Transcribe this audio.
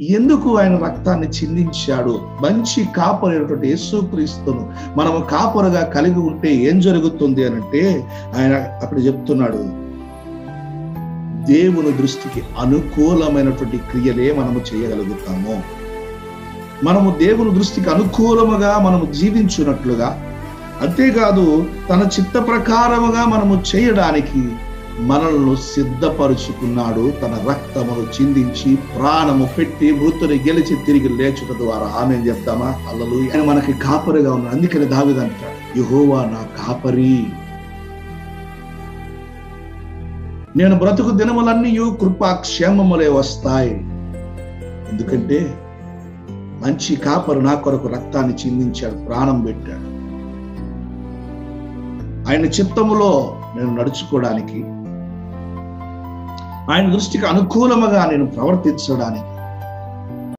ఎందుకు ఆయన రక్తాన్ని చిందించాడు? మంచి కాపరైనటువంటి యేసుక్రీస్తును మనము కాపరుగా కలిగి ఉంటే ఏం జరుగుతుంది అనంటే, ఆయన అప్పుడు చెప్తున్నాడు, దేవుని దృష్టికి అనుకూలమైనటువంటి క్రియలే మనము చేయగలుగుతాము. మనము దేవుని దృష్టికి అనుకూలముగా మనము జీవించున్నట్లుగా, అంతేకాదు తన చిత్త ప్రకారముగా మనము చేయడానికి మనల్ని సిద్ధపరుచుకున్నాడు. తన రక్తమును చిందించి ప్రాణము పెట్టి మృతుని గెలిచి తిరిగి లేచుట ద్వారా. ఆమేన్ చెప్తామా? హల్లెలూయా. ఆయన మనకి కాపరిగా ఉన్నాడు. అందుకని దావీదు అంటాడు, యెహోవా నా కాపరి, నేను బ్రతుకు దినములన్నీ కృపా క్షేమములే వస్తాయి. ఎందుకంటే మంచి కాపరు నా కొరకు రక్తాన్ని చిందించాడు, ప్రాణం పెట్టాడు. ఆయన చిత్తములో నేను నడుచుకోవడానికి, ఆయన దృష్టికి అనుకూలముగా నేను ప్రవర్తించడానికి